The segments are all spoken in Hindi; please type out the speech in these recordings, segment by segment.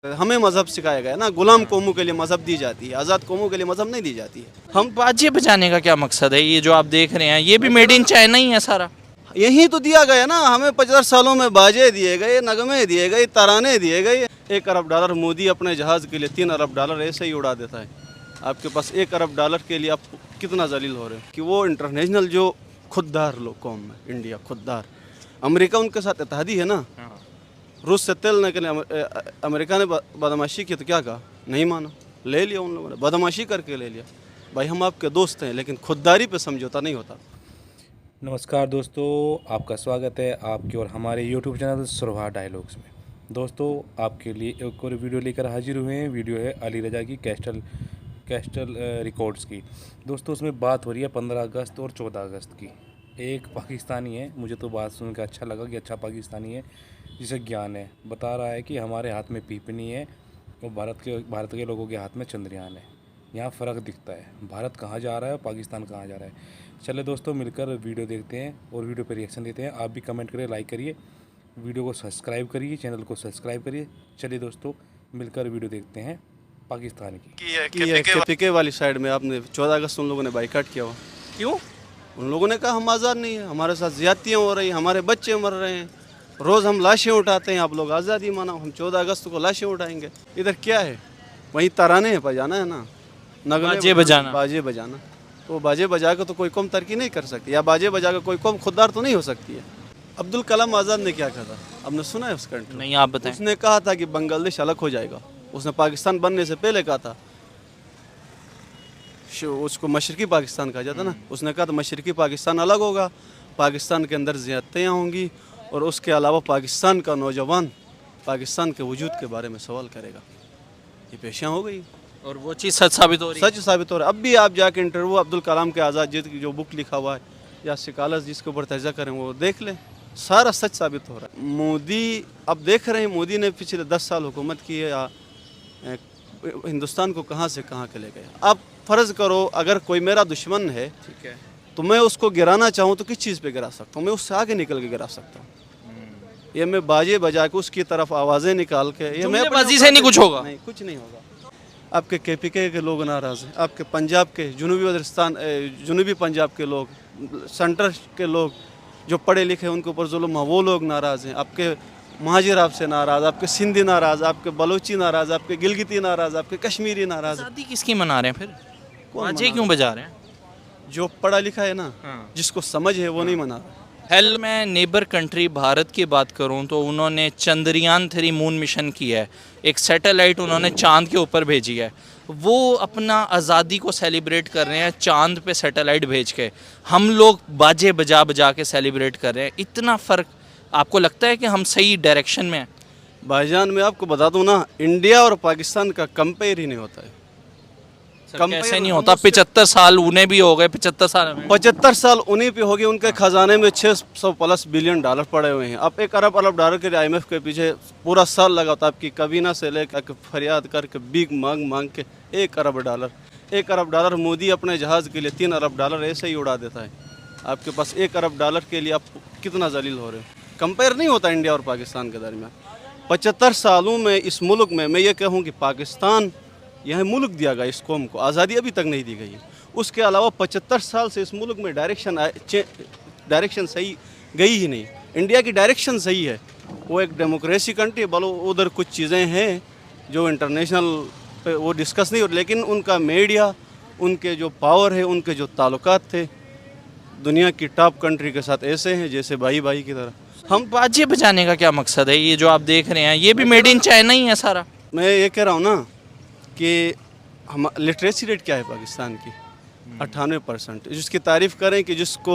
हमें मजहब सिखाया गया ना, गुलाम कौमों के लिए मजहब दी जाती है, आज़ाद कौमों के लिए मजहब नहीं दी जाती है। हम बाजे बजाने का क्या मकसद है? ये जो आप देख रहे हैं ये भी मेड इन चाइना ही है सारा। यही तो दिया गया ना हमें, 50 सालों में बाजे दिए गए, नगमे दिए गए, तराने दिए गए। $1 अरब मोदी अपने जहाज़ के लिए $3 अरब ऐसे ही उड़ा देता है। आपके पास $1 अरब के लिए आप कितना जलील हो रहे हो कि वो इंटरनेशनल जो खुददार लोग कौम है, इंडिया खुददार, अमेरिका उनके साथ इत्तेहादी है ना। रूस से तेल लेने के लिए अमेरिका ने बदमाशी की तो क्या कहा, नहीं माना, ले लिया उन लोगों ने, बदमाशी करके ले लिया। भाई हम आपके दोस्त हैं लेकिन खुददारी पे समझौता नहीं होता। नमस्कार दोस्तों, आपका स्वागत है आपके और हमारे YouTube चैनल सुरहा डायलॉग्स में। दोस्तों आपके लिए एक और वीडियो लेकर हाजिर हुए हैं। वीडियो है अली रजा की कैस्टल रिकॉर्ड्स की। दोस्तों उसमें बात हो रही है 15 अगस्त और 14 अगस्त की। एक पाकिस्तानी है, मुझे तो बात सुनकर अच्छा लगा कि अच्छा पाकिस्तानी है जिसे ज्ञान है, बता रहा है कि हमारे हाथ में पीपनी है और भारत के लोगों के हाथ में चंद्रयान है। यहाँ फ़र्क दिखता है, भारत कहाँ जा रहा है और पाकिस्तान कहाँ जा रहा है। चले दोस्तों मिलकर वीडियो देखते हैं और वीडियो पे रिएक्शन देते हैं। आप भी कमेंट करिए, लाइक करिए, वीडियो को सब्सक्राइब करिए, चैनल को सब्सक्राइब करिए। चलिए दोस्तों मिलकर वीडियो देखते हैं पाकिस्तान की। पीके वाली साइड में आपने 14 अगस्त उन लोगों ने बाइकाट किया हुआ क्यों? उन लोगों ने कहा हम आज़ाद नहीं है, हमारे साथ ज़्यादतियाँ हो रही, हमारे बच्चे मर रहे हैं, रोज़ हम लाशें उठाते हैं, आप लोग आज़ादी माना, हम 14 अगस्त को लाशें उठाएंगे। इधर क्या है, वहीं तराने हैं, बजाना है ना, बाजे बजाना, बाजे बजाना। तो बाजे बजा के तो कोई कौम तरक्की नहीं कर सकती, या बाजे बजा के कोई कौम खुददार तो नहीं हो सकती है। अब्दुल कलाम आज़ाद ने क्या कहा था, आपने सुना है उसका इंटरव्यू? नहीं, आप बताएं। उसने कहा था कि बांग्लादेश अलग हो जाएगा। उसने पाकिस्तान बनने से पहले कहा था, उसको मशरकी पाकिस्तान कहा जाता ना, उसने कहा था मशरकी पाकिस्तान अलग होगा, पाकिस्तान के अंदर ज़्यादतियाँ होंगी और उसके अलावा पाकिस्तान का नौजवान पाकिस्तान के वजूद के बारे में सवाल करेगा। ये पेशियाँ हो गई और वो चीज़ सच साबित हो रही है। सच साबित हो रहा है। अब भी आप जाके इंटरव्यू अब्दुल कलाम के आज़ाद जी की जो बुक लिखा हुआ है या स्कॉलर्स जिसके ऊपर तर्जा करें वो देख लें, सारा सच साबित हो रहा है। मोदी अब देख रहे हैं, मोदी ने पिछले 10 साल हुकूमत की है, हिंदुस्तान को कहाँ से कहाँ के ले गया। अब फ़र्ज़ करो अगर कोई मेरा दुश्मन है, ठीक है, तो मैं उसको गिराना चाहूँ तो किस चीज़ पे गिरा सकता हूँ? मैं उससे आगे निकल के गिरा सकता हूँ। ये मैं बाजे बजा के उसकी तरफ आवाज़ें निकाल के, ये मैं बाजी से नहीं कुछ होगा, नहीं कुछ नहीं होगा। आपके KPK के लोग नाराज़ हैं, आपके पंजाब के जुनूबी पंजाब के लोग, सेंटर के लोग जो पढ़े लिखे उनके ऊपर जुल्म है वो लोग नाराज़ हैं, आपके महाजिर आपसे नाराज़, आपके सिंधी नाराज़, आपके बलोची नाराज़, आपके गिलगिती नाराज़, आपके कश्मीरी नाराज़। शादी किसकी मना रहे हैं फिर? बाजे क्यों बजा रहे हैं? जो पढ़ा लिखा है ना, जिसको समझ है वो नहीं मना रहा। हेल मैं नेबर कंट्री भारत की बात करूं तो उन्होंने चंद्रयान 3 मून मिशन किया है, एक सैटेलाइट उन्होंने चांद के ऊपर भेजी है। वो अपना आज़ादी को सेलिब्रेट कर रहे हैं चांद पे सैटेलाइट भेज के, हम लोग बाजे बजा बजा के सेलिब्रेट कर रहे हैं। इतना फ़र्क आपको लगता है कि हम सही डायरेक्शन में हैं? भाईजान मैं आपको बता दूं ना, इंडिया और पाकिस्तान का कंपेयर ही नहीं होता है। कैसे नहीं होता? 75 साल उन्हें भी हो गए, 75 साल 75 साल उन्हीं पे हो गए, उनके खजाने में $600+ बिलियन पड़े हुए हैं। अब $1 अरब के लिए IMF के पीछे पूरा साल लगा था, आपकी कबीना से लेकर फरियाद करके भीख मांग के $1 अरब। $1 अरब मोदी अपने जहाज़ के लिए $3 अरब ऐसे ही उड़ा देता है। आपके पास $1 अरब के लिए आप कितना जलील हो रहे हो। कंपेयर नहीं होता इंडिया और पाकिस्तान के दरमियान। 75 सालों में इस मुल्क में मैं ये कहूँ कि पाकिस्तान यह मुल्क दिया गया, इस कौम को आज़ादी अभी तक नहीं दी गई है। उसके अलावा 75 साल से इस मुल्क में डायरेक्शन सही गई ही नहीं। इंडिया की डायरेक्शन सही है, वो एक डेमोक्रेसी कंट्री, बोलो उधर कुछ चीज़ें हैं जो इंटरनेशनल पे वो डिस्कस नहीं हो, लेकिन उनका मीडिया, उनके जो पावर है, उनके जो ताल्लुकात थे दुनिया की टॉप कंट्री के साथ ऐसे हैं जैसे भाई भाई की तरह। हम बाजे बजाने का क्या मकसद है? ये जो आप देख रहे हैं ये भी मेड इन चाइना ही है सारा। मैं ये कह रहा हूँ ना कि हम लिटरेसी रेट क्या है पाकिस्तान की, 98%, जिसकी तारीफ़ करें कि जिसको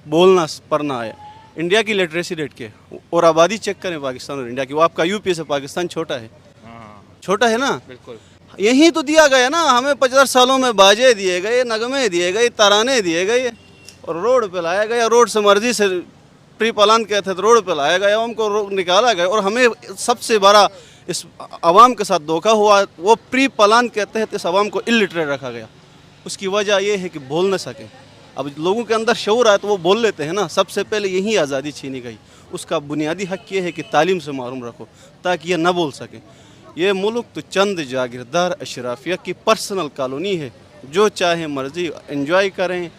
बोलना पढ़ना आए। इंडिया की लिटरेसी रेट क्या है और आबादी चेक करें पाकिस्तान और इंडिया की, वो आपका यूपी से पाकिस्तान छोटा है, छोटा है ना। बिल्कुल यही तो दिया गया ना हमें, 50 सालों में बाजे दिए गए, नगमे दिए गए, तराने दिए गए और रोड पे लाया गया। रोड से मर्जी से प्री प्लान के तहत रोड पे लाया गया, हमको निकाला गया। और हमें सबसे बड़ा इस आवाम के साथ धोखा हुआ, वो प्री प्लान के तहत इस आवाम को इलिटरेट रखा गया। उसकी वजह ये है कि बोल न सके। अब लोगों के अंदर शऊर आए तो वो बोल लेते हैं ना। सबसे पहले यही आज़ादी छीनी गई। उसका बुनियादी हक़ ये है कि तालीम से महरूम रखो ताकि ये न बोल सके। ये मुल्क तो चंद जागीरदार अशराफिया की पर्सनल कॉलोनी है, जो चाहे मर्जी एंजॉय करें,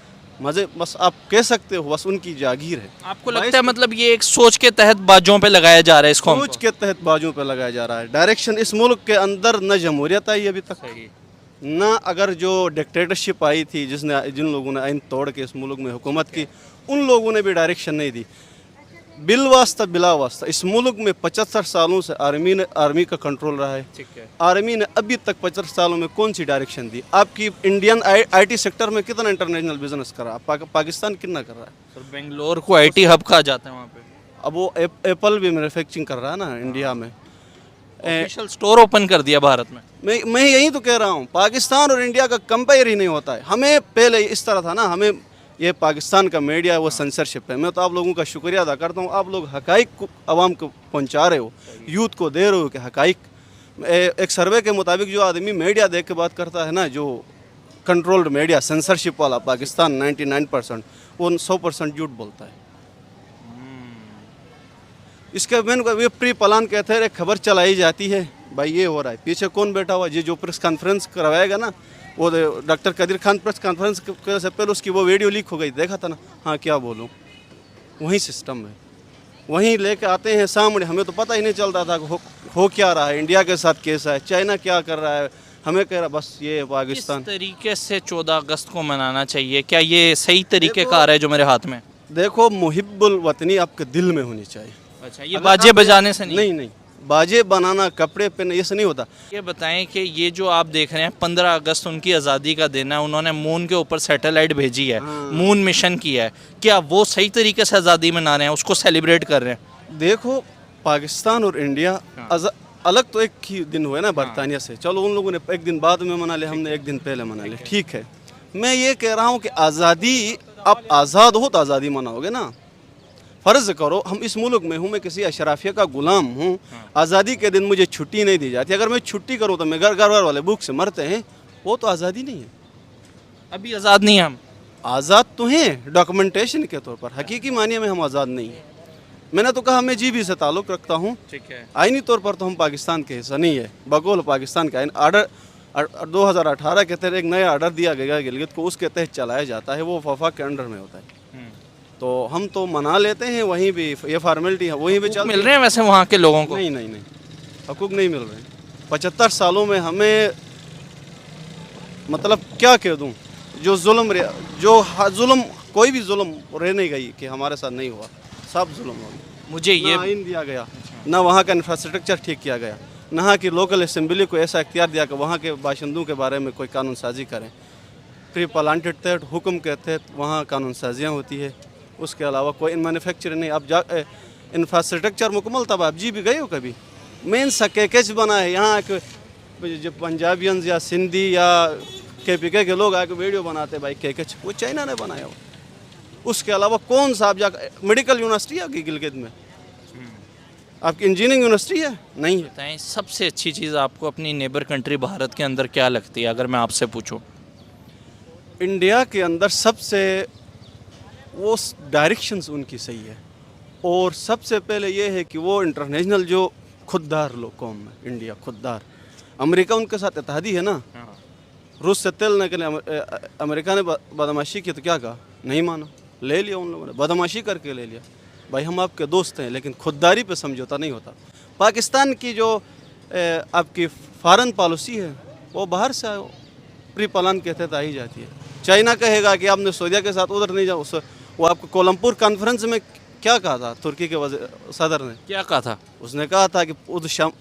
मज़े, बस आप कह सकते हो बस उनकी जागीर है। आपको लगता है मतलब ये एक सोच के तहत बाजों पे लगाया जा रहा है इसको? सोच के तहत बाजू पे लगाया जा रहा है। डायरेक्शन इस मुल्क के अंदर न जमहूरियत आई अभी तक, ना अगर जो डिक्टेटरशिप आई थी जिन लोगों ने आइन तोड़ के इस मुल्क में हुकूमत की, उन लोगों ने भी डायरेक्शन नहीं दी। बिल वास्ता बिला वास्ता इस मुल्क में 75 सालों से आर्मी का कंट्रोल रहा है। ठीक है। आर्मी ने अभी तक 75 सालों में कौन सी डायरेक्शन दी? आपकी इंडियन आईटी सेक्टर में कितना इंटरनेशनल बिजनेस कर रहा है? पाकिस्तान कितना कर रहा है? सर बेंगलोर को आईटी हब कहा जाता है वहाँ पे। अब वो एप्पल भी मैन्युफैक्चरिंग कर रहा है ना इंडिया में। ऑफिशियल स्टोर ओपन कर दिया भारत में। मैं यही तो कह रहा हूँ, पाकिस्तान और इंडिया का कंपेयर ही नहीं होता है। हमें पहले इस तरह था ना, हमें ये पाकिस्तान का मीडिया वो सेंसरशिप है। मैं तो आप लोगों का शुक्रिया अदा करता हूँ, आप लोग हकाइक को आवाम को पहुँचा रहे हो, यूथ को दे रहे हो कि हकाइक। एक सर्वे के मुताबिक जो आदमी मीडिया देख के बात करता है ना, जो कंट्रोल्ड मीडिया सेंसरशिप वाला पाकिस्तान 99%, वो 100% झूठ बोलता है। इसके मैंने को ये प्री प्लान कहते हैं, एक खबर चलाई जाती है भाई ये हो रहा है, पीछे कौन बैठा हुआ? ये जो प्रेस कॉन्फ्रेंस करवाएगा ना, वो doctor Qadeer Khan press conference से पहले उसकी वो वीडियो लीक हो गई, देखा था ना? हाँ, क्या बोलूँ, वही सिस्टम है, वहीं लेके आते हैं सामने। हमें तो पता ही नहीं चलता था हो क्या रहा है, इंडिया के साथ कैसा है, चाइना क्या कर रहा है, हमें कह रहा बस ये पाकिस्तान। किस तरीके से 14 अगस्त को मनाना चाहिए? क्या ये सही तरीके कार है जो मेरे हाथ में? देखो, मुहिब्बुल वतनी आपके दिल में होनी चाहिए। अच्छा, ये बाजे बजाने से नहीं? नहीं, बाजे बनाना, कपड़े पहनने, ये से नहीं होता। ये बताएं कि ये जो आप देख रहे हैं 15 अगस्त उनकी आज़ादी का दिन है, उन्होंने मून के ऊपर सैटेलाइट भेजी है, मून मिशन किया है, क्या वो सही तरीके से आज़ादी मना रहे हैं, उसको सेलिब्रेट कर रहे हैं? देखो, पाकिस्तान और इंडिया अलग तो एक ही दिन हुए ना बरतानिया से, चलो उन लोगों ने एक दिन बाद में मना लिया, हमने एक दिन पहले मना लिया, ठीक है। मैं ये कह रहा हूँ कि आज़ादी, आप आज़ाद हो तो आज़ादी मनाओगे ना। फ़र्ज़ करो हम इस मुल्क में हूँ, मैं किसी अशराफिया का गुलाम हूँ, आज़ादी के दिन मुझे छुट्टी नहीं दी जाती, अगर मैं छुट्टी करूँ तो मैं घर वाले भूख से मरते हैं, वो तो आज़ादी नहीं है। अभी आज़ाद नहीं हम? आज़ाद तो हैं डॉक्यूमेंटेशन के तौर पर, हकीकी मानिए में हम आज़ाद नहीं हैं। मैंने तो कहा मैं जीबी से ताल्लुक़ रखता हूँ, ठीक है। आइनी तौर पर तो हम पाकिस्तान के हिस्सा नहीं है, बगौल पाकिस्तान का आर्डर 2018 के तहत एक नया आर्डर दिया गया गिलगित को, उसके तहत चलाया जाता है, वो वफाक के अंडर में होता है। तो हम तो मना लेते हैं, वहीं भी ये फॉर्मेलिटी है, वहीं भी चल मिल रहे हैं वैसे वहाँ के लोगों को? नहीं, हकूक़ नहीं मिल रहे। 75 सालों में हमें, मतलब क्या कह दूँ, जो जुल्म कोई भी जुल्म रह नहीं गई कि हमारे साथ नहीं हुआ, सब जुल्म हो गया। मुझे ये ना आइन दिया गया, ना वहाँ का इंफ्रास्ट्रक्चर ठीक किया गया, ना वहाँ की लोकल असम्बली को ऐसा इख्तियार दिया कि वहाँ के बाशिंदों के बारे में कोई कानून साजी करें। प्री प्लांटेड तहत हुक्म के तहत वहाँ कानून साजियाँ होती है, उसके अलावा कोई मैन्युफैक्चरिंग नहीं। अब इंफ्रास्ट्रक्चर मुकम्मल, तब आप जी भी गए हो कभी? मेन सा कैकेज बना है यहाँ के, जो पंजाबियंस या सिंधी या KPK के लोग आके वीडियो बनाते भाई कैकेज, वो चाइना ने बनाया हो। उसके अलावा कौन सा आप जाकर मेडिकल यूनिवर्सिटी है आपकी गिलगित में? आपकी इंजीनियरिंग यूनिवर्सिटी है? नहीं है। बताएं सबसे अच्छी चीज़ आपको अपनी नेबर कंट्री भारत के अंदर क्या लगती है, अगर मैं आपसे पूछूं? इंडिया के अंदर सबसे वो डायरेक्शंस उनकी सही है, और सबसे पहले ये है कि वो इंटरनेशनल जो खुददार लोग कौम है, इंडिया खुददार। अमेरिका उनके साथ इत्तेहादी है ना, रूस से तेल लेने के लिए अमेरिका ने बदमाशी की तो क्या कहा? नहीं माना, ले लिया उन लोगों ने, बदमाशी करके ले लिया। भाई हम आपके दोस्त हैं, लेकिन खुददारी पे समझौता नहीं होता। पाकिस्तान की जो आपकी फॉरेन पॉलिसी है, वो बाहर से प्री प्लान के तहत आई जाती है। चाइना कहेगा कि आपने सऊदीया के साथ उधर नहीं जाओ, वो आपको कोलमपुर कॉन्फ्रेंस में क्या कहा था? तुर्की के सदर ने क्या कहा था? उसने कहा था कि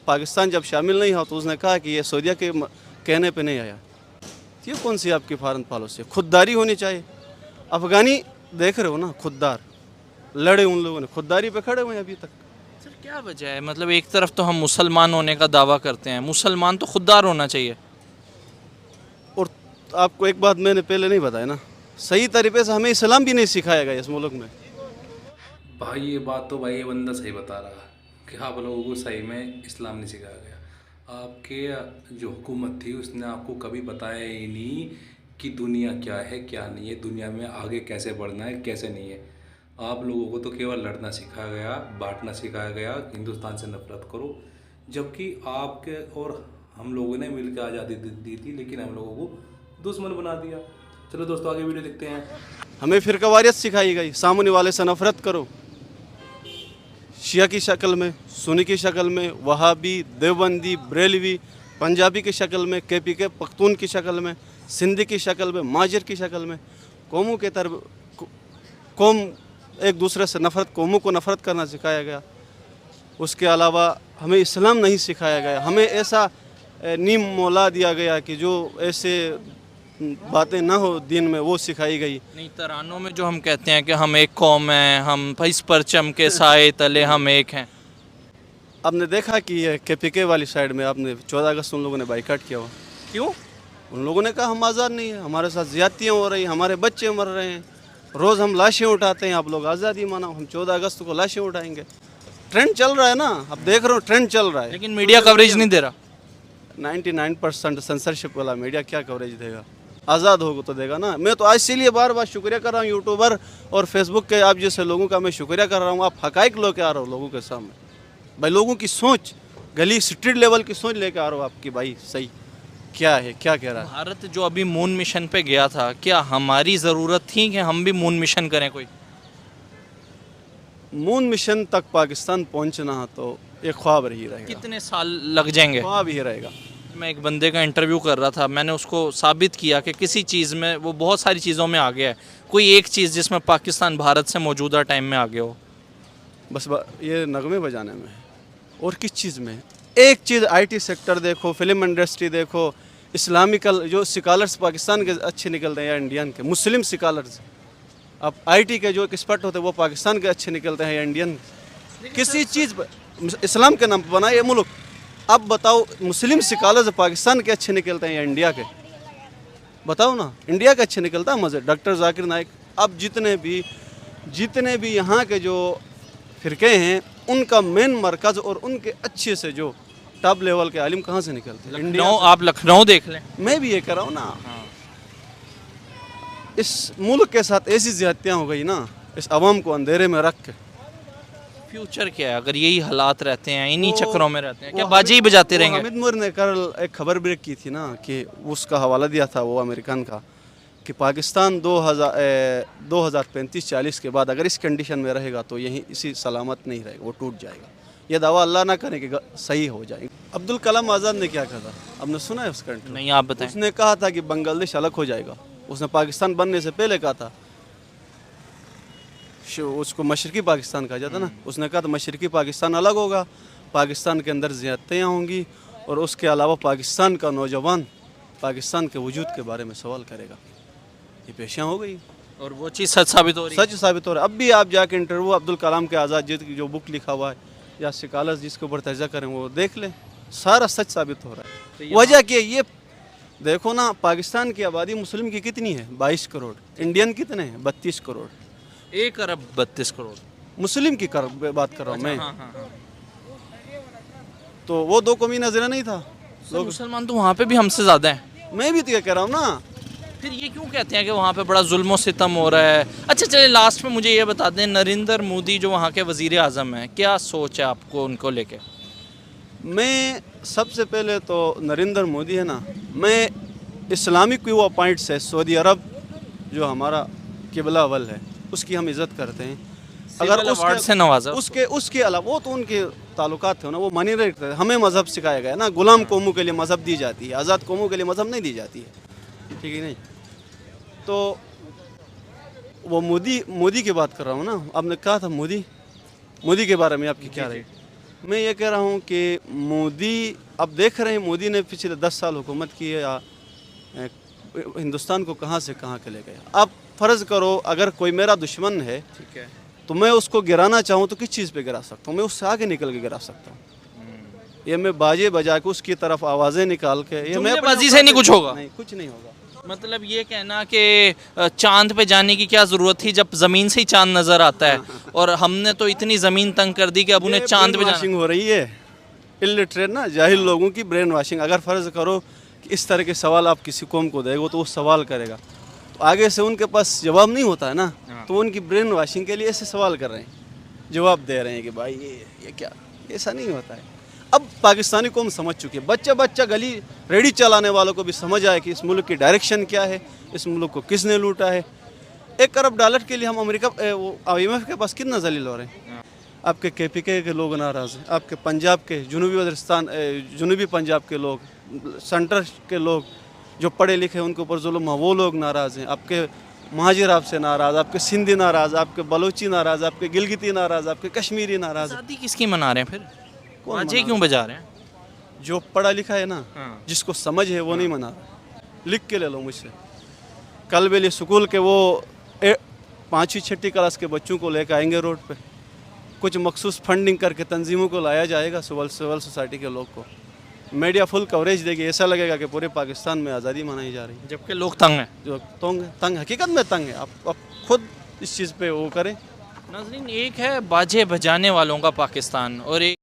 पाकिस्तान जब शामिल नहीं हो तो उसने कहा कि ये सऊदीया के कहने पे नहीं आया। ये कौन सी आपकी फॉरेन पॉलिसी है? खुददारी होनी चाहिए। अफगानी देख रहे हो ना, खुददार लड़े, उन लोगों ने खुददारी पे खड़े हुए हैं अभी तक। सर क्या वजह है? मतलब एक तरफ तो हम मुसलमान होने का दावा करते हैं, मुसलमान तो खुददार होना चाहिए। और आपको एक बात मैंने पहले नहीं बताया ना, सही तरीके से हमें इस्लाम भी नहीं सिखाया गया इस मुल्क में। भाई ये बात तो भाई ये बंदा सही बता रहा है कि आप लोगों को सही में इस्लाम नहीं सिखाया गया। आपके जो हुकूमत थी उसने आपको कभी बताया ही नहीं कि दुनिया क्या है क्या नहीं है, दुनिया में आगे कैसे बढ़ना है कैसे नहीं है। आप लोगों को तो केवल लड़ना सिखाया गया, बांटना सिखाया गया, हिंदुस्तान से नफरत करो, जबकि आपके और हम लोगों ने मिलकर आज़ादी दी थी, लेकिन हम लोगों को दुश्मन बना दिया। चलो दोस्तों आगे वीडियो देखते हैं। हमें फिरकावारियत सिखाई गई, सामने वाले से नफरत करो, शिया की शक्ल में, सुन्नी की शक्ल में, वहाबी, देवबंदी, बरेलवी, पंजाबी की शक्ल में, KPK पख्तून की शक्ल में, सिंधी की शक्ल में, माजर की शक्ल में, कौमों के तरफ कौम एक दूसरे से नफरत, कौमों को नफरत करना सिखाया गया। उसके अलावा हमें इस्लाम नहीं सिखाया गया, हमें ऐसा नीम मौला दिया गया कि जो ऐसे बातें ना हो दिन में, वो सिखाई गई। नहीं, तरानों में जो हम कहते हैं कि हम एक कौम हैं, हम इस परचम के साए तले हम एक हैं। आपने देखा कि ये KPK वाली साइड में आपने 14 अगस्त उन लोगों ने बाइकाट किया हुआ, क्यों? उन लोगों ने कहा हम आज़ाद नहीं है, हमारे साथ ज़्यादतियाँ हो रही, हमारे बच्चे मर रहे हैं, रोज़ हम लाशें उठाते हैं, आप लोग आज़ादी मनाओ, हम 14 अगस्त को लाशें उठाएंगे। ट्रेंड चल रहा है ना, अब देख रहे हो ट्रेंड चल रहा है। लेकिन मीडिया कवरेज नहीं दे रहा। 99% सेंसरशिप वाला मीडिया क्या कवरेज देगा? आज़ाद होगा तो देगा ना। मैं तो आज इसीलिए बार बार शुक्रिया कर रहा हूँ यूट्यूबर और फेसबुक के आप जैसे लोगों का मैं शुक्रिया कर रहा हूँ। आप हकाइक लेके आ रहे हो लोगों के सामने, भाई लोगों की सोच, गली स्ट्रीट लेवल की सोच लेके आ रहे हो आपकी, भाई सही क्या है, क्या कह रहा है। भारत जो अभी मून मिशन पे गया था, क्या हमारी ज़रूरत थी कि हम भी मून मिशन करें कोई? मून मिशन तक पाकिस्तान पहुंचना तो एक ख्वाब ही रहेगा, कितने साल लग जाएंगे? ख्वाब ही रहेगा। मैं एक बंदे का इंटरव्यू कर रहा था, मैंने उसको साबित किया कि किसी चीज़ में वो बहुत सारी चीज़ों में आ गया है, कोई एक चीज़ जिसमें पाकिस्तान भारत से मौजूदा टाइम में आगे हो। बस ये नगमे बजाने में है, और किस चीज़ में? एक चीज़ IT सेक्टर देखो, फिल्म इंडस्ट्री देखो, इस्लामिकल जो स्कॉलर्स पाकिस्तान के अच्छे निकलते हैं या इंडियन के, मुस्लिम स्कॉलर्स। अब IT के जो एक्सपर्ट होते हैं वो पाकिस्तान के अच्छे निकलते हैं या इंडियन। किसी चीज़ पर इस्लाम के नाम पर बना ये मुल्क। अब बताओ, मुस्लिम स्कॉलर्स पाकिस्तान के अच्छे निकलते हैं या इंडिया के? बताओ ना, इंडिया के अच्छे निकलता है मज़े। डॉक्टर जाकिर नाइक, अब जितने भी यहाँ के जो फ़िरके हैं, उनका मेन मरकज़ और उनके अच्छे से जो टॉप लेवल के आलिम कहाँ से निकलते हैं? इंडिया। आप लखनऊ देख लें। मैं भी ये कर रहा हूँ ना, इस मुल्क के साथ ऐसी ज़्यादतियाँ हो गई ना, इस अवाम को अंधेरे में रख के। फ्यूचर क्या है अगर यही हालात रहते हैं, इन्हीं चक्रों में रहते हैं? क्या बाजी ही बजाते रहेंगे? हामिद मोर ने कल एक खबर ब्रेक की थी ना, कि उसका हवाला दिया था वो अमेरिकन का, कि पाकिस्तान 2035-40 के बाद अगर इस कंडीशन में रहेगा तो यहीं इसी सलामत नहीं रहेगा, वो टूट जाएगा। ये दावा अल्लाह ना करे कि सही हो जाएगा। अब्दुल कलाम आज़ाद ने क्या कहा था, आपने सुना है उसका इंटरव्यू? नहीं, आप बताएं। उसने कहा था कि बांग्लादेश अलग हो जाएगा। उसने पाकिस्तान बनने से पहले कहा था, उसको मशरकी पाकिस्तान कहा जाता ना, उसने कहा था मशरकी पाकिस्तान अलग होगा, पाकिस्तान के अंदर ज़्यादतियाँ होंगी, और उसके अलावा पाकिस्तान का नौजवान पाकिस्तान के वजूद के बारे में सवाल करेगा। ये पेशियाँ हो गई और वो चीज़ सच साबित हो रही है। सच साबित हो रहा है। अब भी आप जाके इंटरव्यू अब्दुल कलाम के आज़ाद जी की जो बुक लिखा हुआ है या स्कॉलर्स जिसके ऊपर तर्जा करें वो देख लें, सारा सच साबित हो रहा है। वजह क्या है? ये देखो ना, पाकिस्तान की आबादी मुस्लिम की कितनी है? 22 करोड़। इंडियन कितने हैं? 32 करोड़। 1 अरब 32 करोड़ मुस्लिम की बात कर रहा हूँ मैं। हाँ, हाँ, हाँ। तो वो 2 कौमी नजरा नहीं था। लोग मुसलमान तो वहाँ पे भी हमसे ज़्यादा हैं। मैं भी तो ये कह रहा हूँ ना। फिर ये क्यों कहते हैं कि वहाँ पे बड़ा जुल्म और सितम हो रहा है? अच्छा चलिए, लास्ट में मुझे ये बता दें, नरेंद्र मोदी जो वहाँ के वज़ीर आज़म हैं, क्या सोच है आपको उनको लेके? मैं सबसे पहले तो नरेंद्र मोदी है ना, मैं इस्लामिक व्यू पॉइंट से सऊदी अरब जो हमारा किबला अव्वल है उसकी हम इज़्ज़त करते हैं। अगर अवार्ड से नवाजा उसके अलावा वो तो उनके ताल्लुकात थे ना, वो मानी रखते हैं। हमें मज़हब सिखाया गया ना, गुलाम कौमों के लिए मज़हब दी जाती है, आज़ाद कौमों के लिए मज़हब नहीं दी जाती है, ठीक है नहीं? तो वो मोदी की बात कर रहा हूँ ना। आपने कहा था मोदी के बारे में आपकी क्या राय? मैं ये कह रहा हूँ कि मोदी, अब देख रहे हैं मोदी ने पिछले 10 साल हुकूमत की है, या हिंदुस्तान को कहाँ से कहाँ के ले गया। अब फ़र्ज़ करो अगर कोई मेरा दुश्मन है, ठीक है, तो मैं उसको गिराना चाहूँ तो किस चीज़ पे गिरा सकता हूँ? मैं उससे आगे निकल के गिरा सकता हूँ। ये मैं बाजे बजा के उसकी तरफ आवाज़ें निकाल के, ये मैं बाजी से नहीं कुछ होगा। नहीं, कुछ नहीं होगा। मतलब ये कहना कि चांद पे जाने की क्या ज़रूरत थी जब ज़मीन से ही चांद नज़र आता है, और हमने तो इतनी ज़मीन तंग कर दी कि अब उन्हें चांद पे वाशिंग हो रही है। इलिटरेट ना, जाहिल लोगों की ब्रेन वाशिंग। अगर फ़र्ज़ करो कि इस तरह के सवाल आप किसी कौम को देगो तो वो सवाल करेगा, तो आगे से उनके पास जवाब नहीं होता है ना, तो उनकी ब्रेन वाशिंग के लिए ऐसे सवाल कर रहे हैं, जवाब दे रहे हैं कि भाई ये क्या, ऐसा नहीं होता है। अब पाकिस्तानी कौम समझ चुकी है। बच्चा बच्चा गली रेडी चलाने वालों को भी समझ आया कि इस मुल्क की डायरेक्शन क्या है, इस मुल्क को किसने लूटा है। $1 अरब के लिए हम अमेरिका IMF के पास कितना जलील हो रहे हैं। आपके KPK के लोग नाराज़ हैं, आपके पंजाब के जुनूबी पंजाब के लोग, सेंटर के लोग जो पढ़े लिखे उनके ऊपर जुल्म है वो लोग नाराज़ हैं। आपके महाजिर आपसे नाराज़, आपके सिंधी नाराज़, आपके बलोची नाराज़, आपके गिलगिती नाराज़, आपके कश्मीरी नाराज़। आज़ादी किसकी मना रहे हैं फिर? कौन बाजे मना क्यों बजा रहे हैं? जो पढ़ा लिखा है ना, हाँ। जिसको समझ है वो नहीं मना रहा। लिख के ले लो मुझसे। कल बेली स्कूल के वो 5वीं 6वीं क्लास के बच्चों को लेकर आएंगे रोड पे, कुछ मखसूस फंडिंग करके तंजीमों को लाया जाएगा, सिविल सोसाइटी के लोग को, मीडिया फुल कवरेज देगी, ऐसा लगेगा कि पूरे पाकिस्तान में आज़ादी मनाई जा रही है। जबकि लोग तंग हैं। जो तंग हकीकत में तंग है। आप खुद इस चीज़ पे वो करें। नाज़रीन, एक है बाजे बजाने वालों का पाकिस्तान और एक